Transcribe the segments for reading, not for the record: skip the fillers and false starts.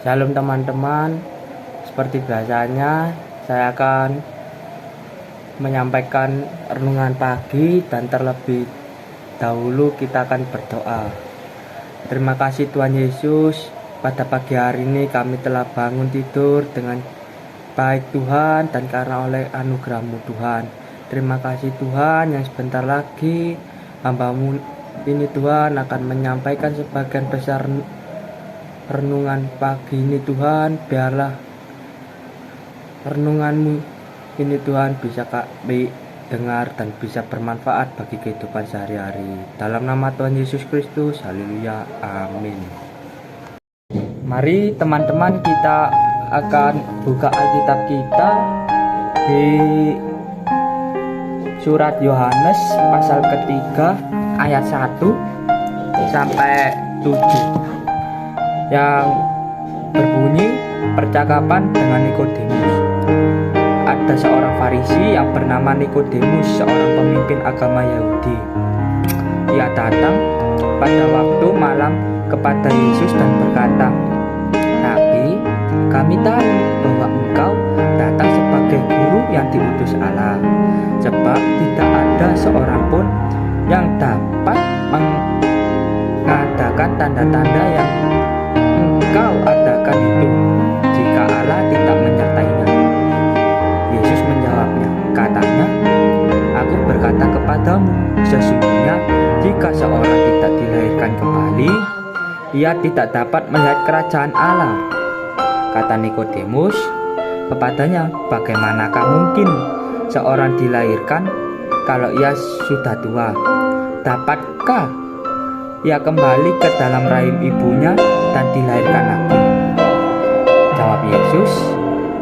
Shalom teman-teman, seperti biasanya saya akan menyampaikan renungan pagi dan terlebih dahulu kita akan berdoa. Terima kasih Tuhan Yesus, pada pagi hari ini kami telah bangun tidur dengan baik Tuhan dan karena oleh anugerah-Mu Tuhan. Terima kasih Tuhan yang sebentar lagi hamba-Mu ini Tuhan akan menyampaikan sebagian besar renungan pagi ini Tuhan. Biarlah renungan-Mu ini Tuhan bisa kami dengar dan bisa bermanfaat bagi kehidupan sehari-hari. Dalam nama Tuhan Yesus Kristus, haleluya, amin. Mari teman-teman kita akan buka Alkitab kita di surat Yohanes pasal ketiga ayat 1 sampai 7 yang berbunyi percakapan dengan Nikodemus. Ada seorang Farisi yang bernama Nikodemus, seorang pemimpin agama Yahudi. Ia datang pada waktu malam kepada Yesus dan berkata, "Rabi, kami tahu bahwa engkau datang sebagai guru yang diutus Allah, sebab tidak ada seorang pun yang dapat mengadakan tanda-tanda yang engkau adakan itu jika Allah tidak menyertainya." Yesus menjawabnya, katanya, "Aku berkata kepadamu, sesungguhnya jika seorang tidak dilahirkan kembali, ia tidak dapat melihat kerajaan Allah." Kata Nikodemus kepadanya, "Bagaimanakah mungkin seorang dilahirkan kalau ia sudah tua? Dapatkah ia kembali ke dalam rahim ibunya dan dilahirkan lagi?" Jawab Yesus,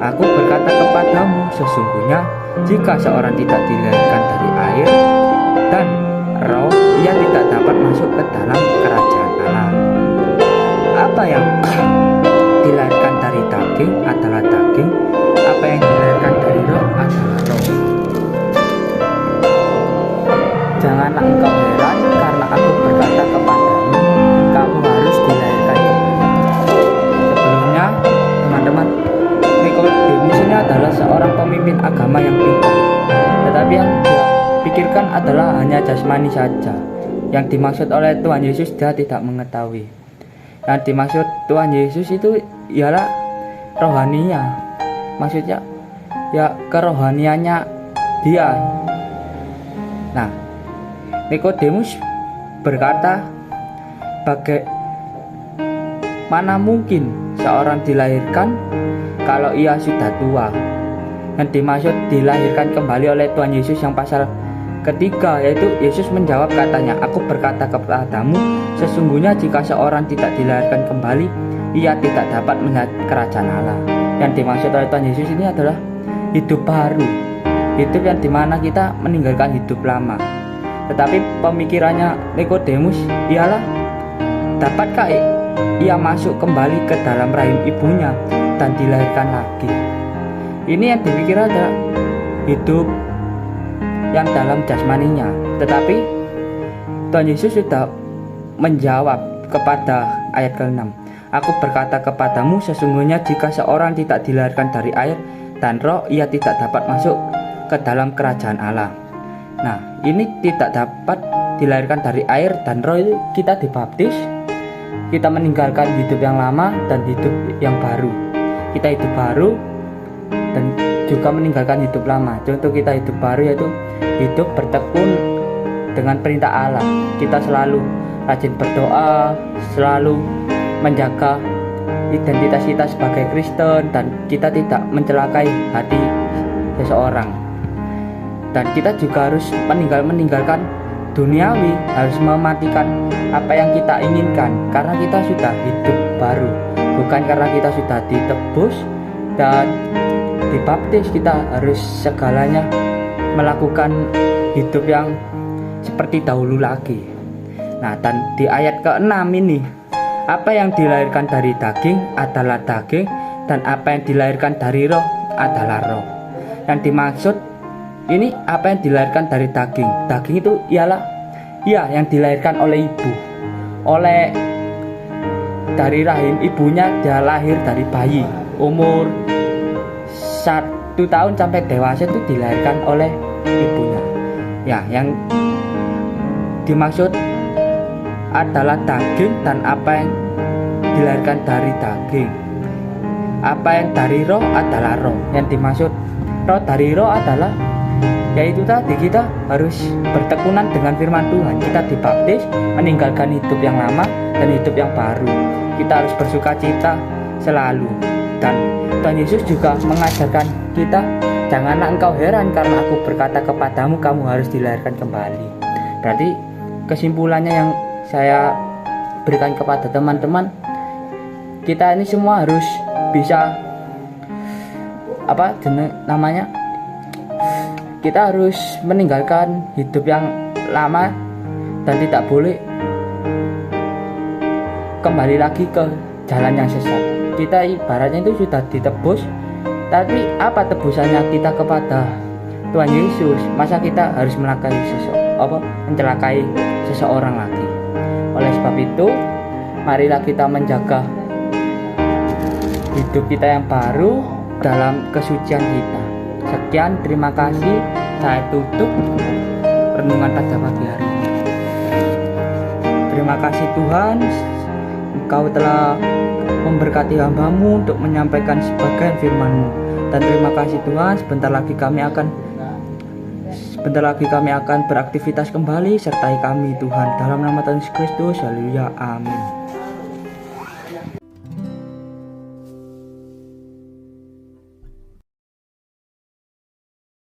"Aku berkata kepadamu, sesungguhnya jika seorang tidak dilahirkan dari air dan roh, ia tidak dapat masuk ke dalam kerajaan Allah. Apa yang dilahirkan dari daging adalah daging, apa yang dilahirkan dari roh adalah roh. Janganlah engkau heran karena aku berkata kepadamu, kamu harus dilahirkan kembali." Sebelumnya, teman-teman, Nikodemus ini adalah seorang pemimpin agama yang pintar, tetapi yang dia pikirkan adalah hanya jasmani saja. Yang dimaksud oleh Tuhan Yesus dia tidak mengetahui. Yang dimaksud Tuhan Yesus itu ialah rohaninya, maksudnya ya kerohaniannya dia. Nah, Nikodemus berkata, "Bagaimana mungkin seorang dilahirkan kalau ia sudah tua?" Yang dimaksud dilahirkan kembali oleh Tuhan Yesus yang pasal ketiga, yaitu Yesus menjawab katanya, "Aku berkata kepadamu, sesungguhnya jika seorang tidak dilahirkan kembali, ia tidak dapat melihat kerajaan Allah." Yang dimaksud oleh Tuhan Yesus ini adalah hidup baru, hidup yang dimana kita meninggalkan hidup lama. Tetapi pemikirannya Nikodemus ialah, dapatkah ia masuk kembali ke dalam rahim ibunya dan dilahirkan lagi? Ini yang dipikir adalah hidup yang dalam jasmaninya. Tetapi Tuhan Yesus sudah menjawab kepada ayat ke-6, "Aku berkata kepadamu, sesungguhnya jika seorang tidak dilahirkan dari air dan roh, ia tidak dapat masuk ke dalam kerajaan Allah." Nah, ini tidak dapat dilahirkan dari air dan roh itu kita dibaptis, kita meninggalkan hidup yang lama dan hidup yang baru. Kita hidup baru dan juga meninggalkan hidup lama. Contoh kita hidup baru yaitu hidup bertekun dengan perintah Allah. Kita selalu rajin berdoa, selalu menjaga identitas kita sebagai Kristen, dan kita tidak mencelakai hati seseorang. Dan kita juga harus meninggalkan duniawi, harus mematikan apa yang kita inginkan, karena kita sudah hidup baru, bukan karena kita sudah ditebus dan dibaptis. Kita harus segalanya melakukan hidup yang seperti dahulu lagi. Nah, dan di ayat ke-6 ini, apa yang dilahirkan dari daging adalah daging, dan apa yang dilahirkan dari roh adalah roh. Yang dimaksud ini apa yang dilahirkan dari daging. Daging itu ialah yang dilahirkan oleh ibu, oleh dari rahim ibunya dia lahir dari bayi umur 1 tahun sampai dewasa itu dilahirkan oleh ibunya. Ya, yang dimaksud adalah daging dan apa yang dilahirkan dari daging. Apa yang dari roh adalah roh. Yang dimaksud roh dari roh adalah yaitu tadi kita harus bertekunan dengan firman Tuhan. Kita dibaptis meninggalkan hidup yang lama dan hidup yang baru. Kita harus bersuka cita selalu. Dan Tuhan Yesus juga mengajarkan kita, janganlah engkau heran karena aku berkata kepadamu kamu harus dilahirkan kembali. Berarti kesimpulannya yang saya berikan kepada teman-teman, kita ini semua harus bisa kita harus meninggalkan hidup yang lama dan tidak boleh kembali lagi ke jalan yang sesat. Kita ibaratnya itu sudah ditebus, tapi apa tebusannya kita kepada Tuhan Yesus? Masa kita harus mencelakai seseorang lagi? Oleh sebab itu, marilah kita menjaga hidup kita yang baru dalam kesucian kita. Sekian, terima kasih. Saya tutup renungan pada pagi hari ini. Terima kasih Tuhan, Engkau telah memberkati hamba-Mu untuk menyampaikan sebagian firman-Mu. Dan terima kasih Tuhan, sebentar lagi kami akan beraktivitas kembali. Sertai kami Tuhan, dalam nama Tuhan Yesus Kristus. Haleluya, amin.